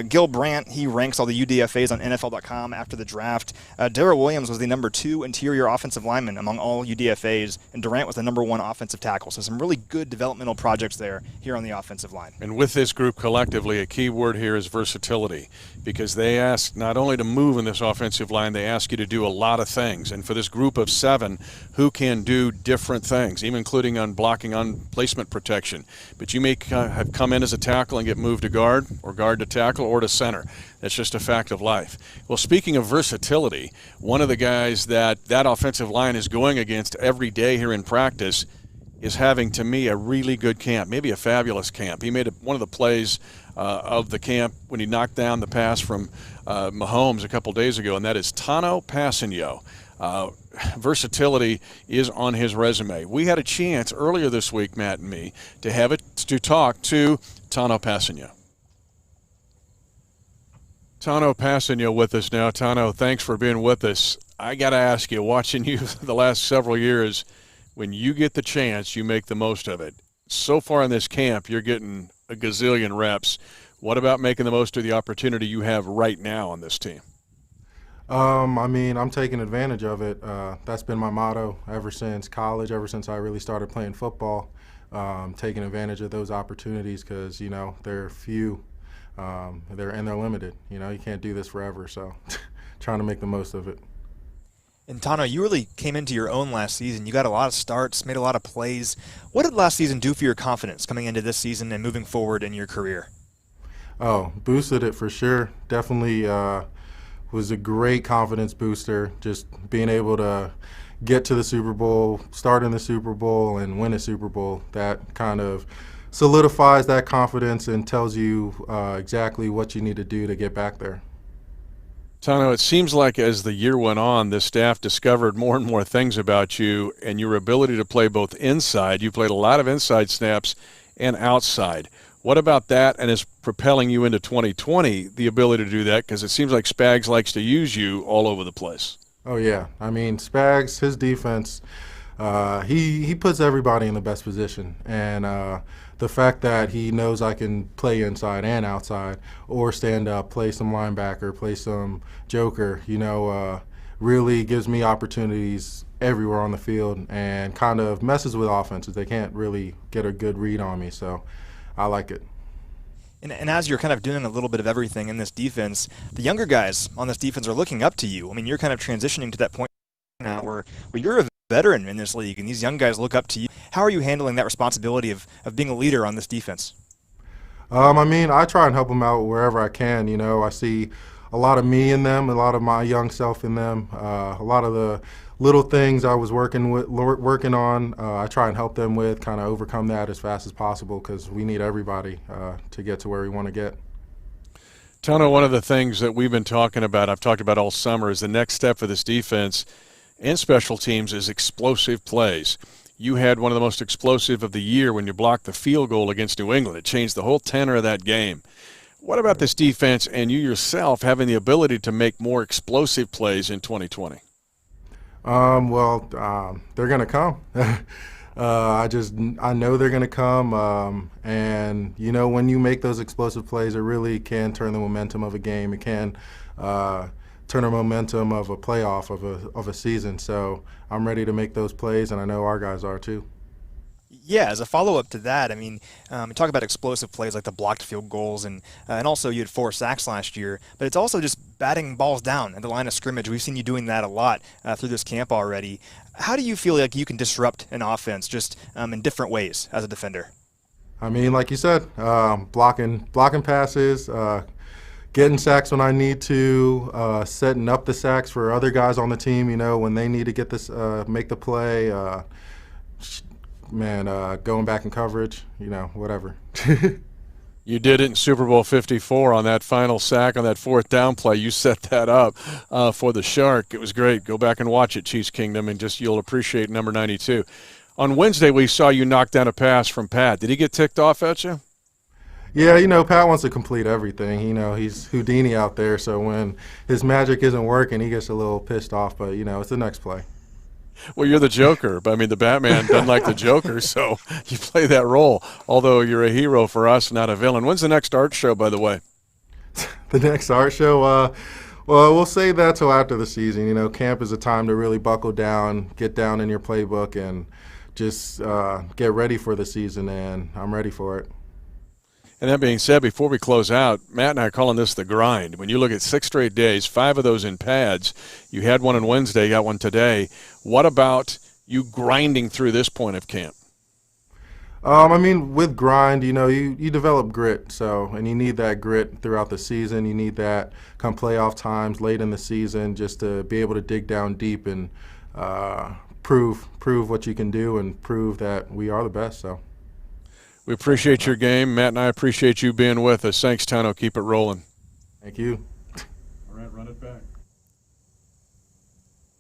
Gil Brandt, he ranks all the UDFAs on NFL.com after the draft. Darrell Williams was the number 2 interior offensive lineman among all UDFAs, and Durant was the number 1 offensive tackle. So some really good developmental projects there here on the offensive line. And with this group collectively, a key word here is versatility, because they ask not only to move in this offensive line, they ask you to do a lot of things. And for this group of 7 who can do different things, even including on blocking, on placement protection, but you may have come in as a tackle and get moved to guard, or guard to tackle, or to center. That's just a fact of life. Well, speaking of versatility, one of the guys that offensive line is going against every day here in practice is having, to me, a really good camp, maybe a fabulous camp. He made one of the plays of the camp when he knocked down the pass from Mahomes a couple days ago, and that is Tanoh Kpassagnon. Versatility is on his resume. We had a chance earlier this week, Matt and me, to talk to Tanoh Kpassagnon. Tanoh Kpassagnon with us now. Tanoh, thanks for being with us. I got to ask you, watching you the last several years, when you get the chance, you make the most of it. So far in this camp, you're getting a gazillion reps. What about making the most of the opportunity you have right now on this team? I'm taking advantage of it. That's been my motto ever since college, ever since I really started playing football. Taking advantage of those opportunities because, they're few. They're limited. You can't do this forever, so trying to make the most of it. And Tanoh, you really came into your own last season. You got a lot of starts, made a lot of plays. What did last season do for your confidence coming into this season and moving forward in your career? Oh, boosted it for sure. Definitely was a great confidence booster. Just being able to get to the Super Bowl, start in the Super Bowl, and win a Super Bowl, that kind of solidifies that confidence and tells you exactly what you need to do to get back there. Tanoh, it seems like as the year went on, the staff discovered more and more things about you and your ability to play both inside. You played a lot of inside snaps and outside. What about that and is propelling you into 2020, the ability to do that? Because it seems like Spags likes to use you all over the place. Oh, yeah. Spags, his defense, he puts everybody in the best position. And the fact that he knows I can play inside and outside or stand up, play some linebacker, play some joker, really gives me opportunities everywhere on the field and kind of messes with offenses. They can't really get a good read on me, so I like it. And as you're kind of doing a little bit of everything in this defense, the younger guys on this defense are looking up to you. You're kind of transitioning to that point now where you're a veteran in this league, and these young guys look up to you. How are you handling that responsibility of being a leader on this defense? I try and help them out wherever I can. I see a lot of me in them, a lot of my young self in them, a lot of the little things I was working on, I try and help them with, kind of overcome that as fast as possible because we need everybody to get to where we want to get. Tanoh, one of the things that we've been talking about, I've talked about all summer, is the next step for this defense and special teams is explosive plays. You had one of the most explosive of the year when you blocked the field goal against New England. It changed the whole tenor of that game. What about this defense and you yourself having the ability to make more explosive plays in 2020? They're going to come. I know they're going to come. And, when you make those explosive plays, it really can turn the momentum of a game. It can turn the momentum of a playoff, of a season. So I'm ready to make those plays, and I know our guys are too. Yeah, as a follow-up to that, you talk about explosive plays like the blocked field goals, and also you had 4 sacks last year, but it's also just batting balls down at the line of scrimmage. We've seen you doing that a lot through this camp already. How do you feel like you can disrupt an offense just in different ways as a defender? Like you said, blocking passes, getting sacks when I need to, setting up the sacks for other guys on the team, when they need to get this, make the play, going back in coverage, whatever. You did it in Super Bowl 54 on that final sack on that 4th down play. You set that up for the Shark. It was great. Go back and watch it, Chiefs Kingdom, and you'll appreciate number 92. On Wednesday, we saw you knock down a pass from Pat. Did he get ticked off at you? Yeah, Pat wants to complete everything. He's Houdini out there, so when his magic isn't working, he gets a little pissed off, but, it's the next play. Well, you're the Joker. I mean, the Batman doesn't like the Joker, so you play that role, although you're a hero for us, not a villain. When's the next art show, by the way? The next art show? Well, we'll save that till after the season. Camp is a time to really buckle down, get down in your playbook, and just get ready for the season, and I'm ready for it. And that being said, before we close out, Matt and I are calling this the grind. When you look at 6 straight days, 5 of those in pads, you had one on Wednesday, you got one today. What about you grinding through this point of camp? With grind, you develop grit, and you need that grit throughout the season. You need that come playoff times, late in the season, just to be able to dig down deep and prove what you can do and prove that we are the best, so. We appreciate your game. Matt and I appreciate you being with us. Thanks, Tanoh. Keep it rolling. Thank you. All right, run it back.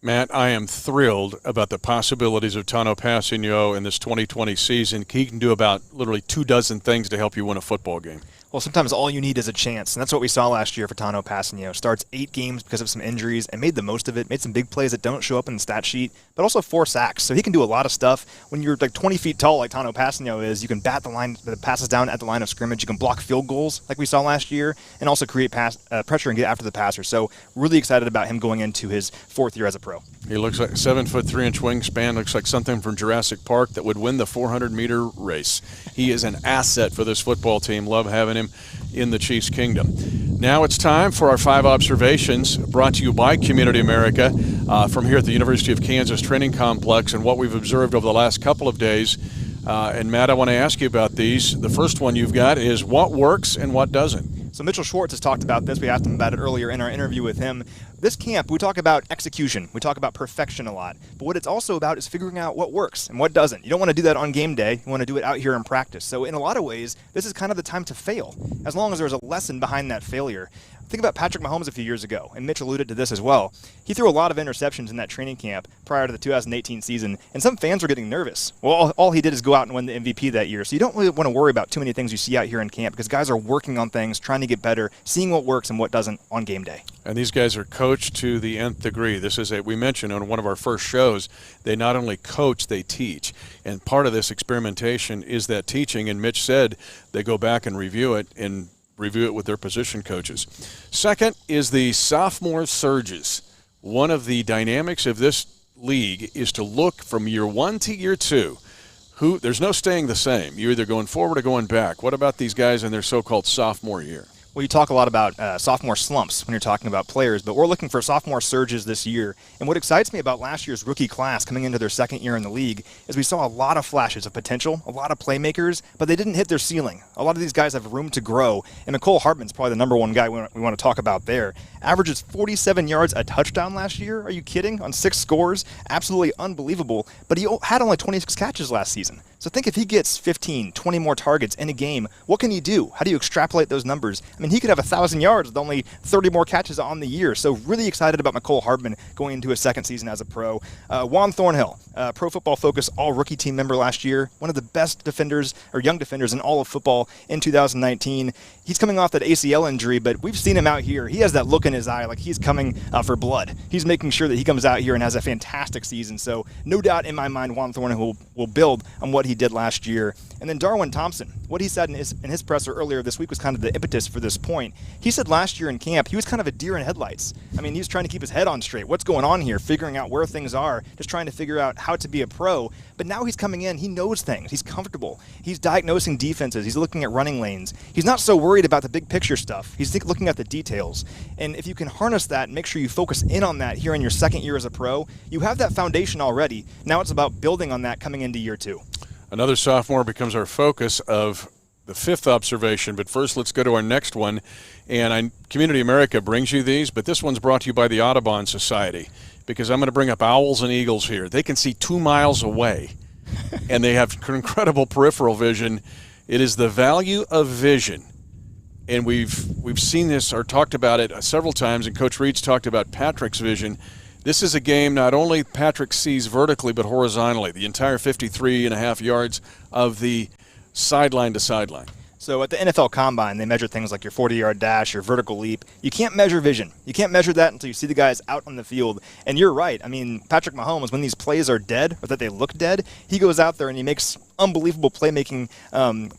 Matt, I am thrilled about the possibilities of Tanoh Kpassagnon in this 2020 season. He can do about literally 24 things to help you win a football game. Well, sometimes all you need is a chance, and that's what we saw last year for Tanoh Kpassagnon. Starts 8 games because of some injuries and made the most of it, made some big plays that don't show up in the stat sheet, but also 4 sacks. So he can do a lot of stuff. When you're like 20 feet tall like Tanoh Kpassagnon is, you can bat the passes down at the line of scrimmage. You can block field goals like we saw last year and also create pressure and get after the passer. So really excited about him going into his 4th year as a pro. He looks like 7'3" wingspan, looks like something from Jurassic Park that would win the 400-meter race. He is an asset for this football team. Love having him in the Chiefs Kingdom. Now it's time for our 5 observations brought to you by Community America from here at the University of Kansas Training Complex and what we've observed over the last couple of days. And Matt, I want to ask you about these. The first one you've got is what works and what doesn't. So Mitchell Schwartz has talked about this. We asked him about it earlier in our interview with him. This camp, we talk about execution. We talk about perfection a lot. But what it's also about is figuring out what works and what doesn't. You don't want to do that on game day. You want to do it out here in practice. So in a lot of ways, this is kind of the time to fail, as long as there's a lesson behind that failure. Think about Patrick Mahomes a few years ago, and Mitch alluded to this as well. He threw a lot of interceptions in that training camp prior to the 2018 season, and some fans were getting nervous. Well, all he did is go out and win the MVP that year, so you don't really want to worry about too many things you see out here in camp because guys are working on things, trying to get better, seeing what works and what doesn't on game day. And these guys are coached to the nth degree. This is we mentioned on one of our first shows, they not only coach, they teach. And part of this experimentation is that teaching, and Mitch said they go back and review it with their position coaches. Second is the sophomore surges. One of the dynamics of this league is to look from year 1 to year 2. There's no staying the same. You're either going forward or going back. What about these guys in their so-called sophomore year? Well, you talk a lot about sophomore slumps when you're talking about players, but we're looking for sophomore surges this year. And what excites me about last year's rookie class coming into their 2nd year in the league is we saw a lot of flashes of potential, a lot of playmakers, but they didn't hit their ceiling. A lot of these guys have room to grow, and McCole Hartman's probably the number one guy we want to talk about there. Averages 47 yards a touchdown last year. Are you kidding? On 6 scores. Absolutely unbelievable. But he had only 26 catches last season. So think if he gets 15, 20 more targets in a game, what can he do? How do you extrapolate those numbers? I mean, he could have 1,000 yards with only 30 more catches on the year. So really excited about McCole Hartman going into his 2nd season as a pro. Juan Thornhill, Pro Football Focus all-rookie team member last year. One of the best defenders, or young defenders in all of football in 2019. He's coming off that ACL injury, but we've seen him out here. He has that look in his eye like he's coming for blood. He's making sure that he comes out here and has a fantastic season. So no doubt in my mind, Juan Thornhill will build on what he did last year. And then Darwin Thompson, what he said in his presser earlier this week was kind of the impetus for this point. He said last year in camp, he was kind of a deer in headlights. I mean, he was trying to keep his head on straight. What's going on here? Figuring out where things are, just trying to figure out how to be a pro. But now he's coming in, he knows things. He's comfortable. He's diagnosing defenses. He's looking at running lanes. He's not so worried about the big picture stuff. He's looking at the details. And if you can harness that, make sure you focus in on that here in your 2nd year as a pro, you have that foundation already. Now it's about building on that coming into year 2. Another sophomore becomes our focus of the 5th observation, but first let's go to our next one. And Community America brings you these, but this one's brought to you by the Audubon Society, because I'm going to bring up owls and eagles here. They can see 2 miles away, and they have incredible peripheral vision. It is the value of vision, and we've seen this or talked about it several times, and Coach Reid's talked about Patrick's vision. This is a game not only Patrick sees vertically but horizontally, the entire 53.5 yards of the sideline to sideline. So at the NFL Combine, they measure things like your 40-yard dash, your vertical leap. You can't measure vision. You can't measure that until you see the guys out on the field. And you're right. I mean, Patrick Mahomes, when these plays are dead or that they look dead, he goes out there and he makes unbelievable playmaking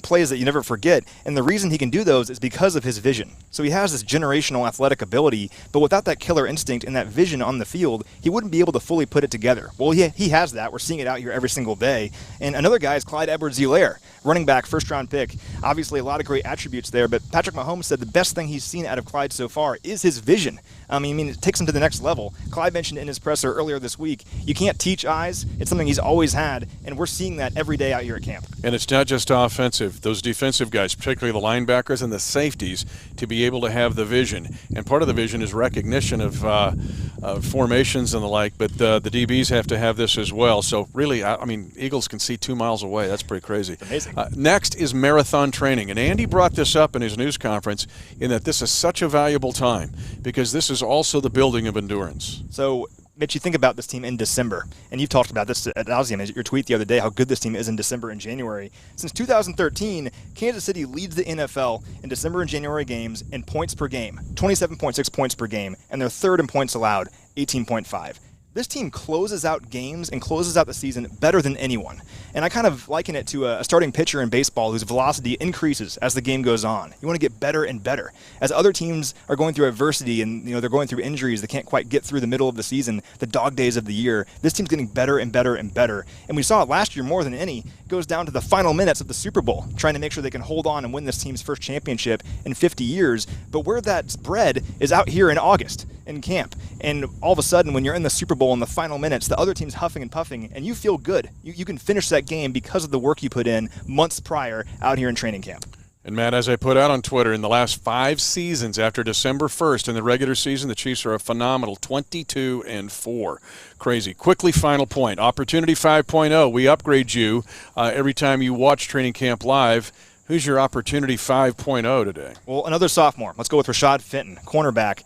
plays that you never forget. And the reason he can do those is because of his vision. So he has this generational athletic ability, but without that killer instinct and that vision on the field, he wouldn't be able to fully put it together. Well, he has that. We're seeing it out here every single day. And another guy is Clyde Edwards-Helaire, running back, first-round pick. Obviously, a lot of great attributes there, but Patrick Mahomes said the best thing he's seen out of Clyde so far is his vision. I mean, it takes him to the next level. Clyde mentioned in his presser earlier this week, you can't teach eyes. It's something he's always had, and we're seeing that every day out here at camp. And it's not just offensive. Those defensive guys, particularly the linebackers and the safeties, to be able to have the vision. And part of the vision is recognition of formations and the like, but the DBs have to have this as well. So really, I mean, Eagles can see 2 miles away. That's pretty crazy. Amazing. Next is marathon training. And Andy brought this up in his news conference in that this is such a valuable time because this is also the building of endurance. So, Mitch, you think about this team in December, and you've talked about this ad nauseum, your tweet the other day, how good this team is in December and January. Since 2013, Kansas City leads the NFL in December and January games in points per game, 27.6 points per game, and they're third in points allowed, 18.5. This team closes out games and closes out the season better than anyone. And I kind of liken it to a starting pitcher in baseball whose velocity increases as the game goes on. You want to get better and better. As other teams are going through adversity and they're going through injuries, they can't quite get through the middle of the season, the dog days of the year, this team's getting better and better and better. And we saw it last year more than any. It goes down to the final minutes of the Super Bowl, trying to make sure they can hold on and win this team's first championship in 50 years. But where that's bred is out here in August in camp. And all of a sudden, when you're in the Super Bowl in the final minutes, the other team's huffing and puffing, and you feel good. You can finish that game because of the work you put in months prior out here in training camp. And Matt, as I put out on Twitter, in the last 5 seasons after December 1st in the regular season, the Chiefs are a phenomenal 22-4. Crazy. Quickly, final point. Opportunity 5.0. We upgrade you every time you watch Training Camp Live. Who's your Opportunity 5.0 today? Well, another sophomore. Let's go with Rashad Fenton, cornerback.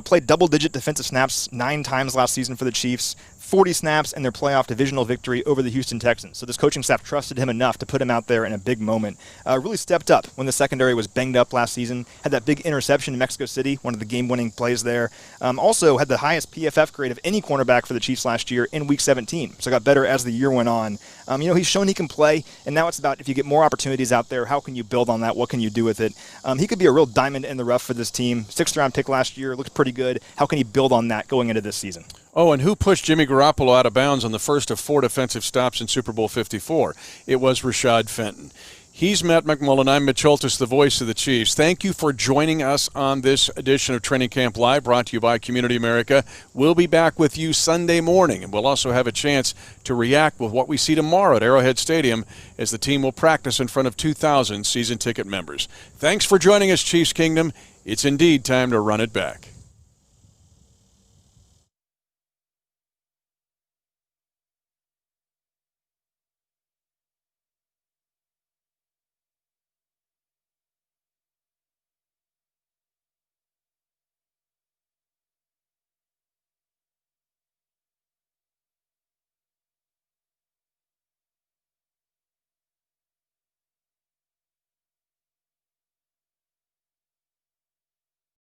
Played double-digit defensive snaps 9 times last season for the Chiefs, 40 snaps in their playoff divisional victory over the Houston Texans. So this coaching staff trusted him enough to put him out there in a big moment. Really stepped up when the secondary was banged up last season. Had that big interception in Mexico City, one of the game-winning plays there. Also had the highest PFF grade of any cornerback for the Chiefs last year in Week 17. So got better as the year went on. He's shown he can play, and now it's about if you get more opportunities out there, how can you build on that? What can you do with it? He could be a real diamond in the rough for this team. 6th-round pick last year, looked pretty good. How can he build on that going into this season? Oh, and who pushed Jimmy Garoppolo out of bounds on the first of 4 defensive stops in Super Bowl 54? It was Rashad Fenton. He's Matt McMullen. I'm Mitch Holthus, the voice of the Chiefs. Thank you for joining us on this edition of Training Camp Live, brought to you by Community America. We'll be back with you Sunday morning, and we'll also have a chance to react with what we see tomorrow at Arrowhead Stadium as the team will practice in front of 2,000 season ticket members. Thanks for joining us, Chiefs Kingdom. It's indeed time to run it back.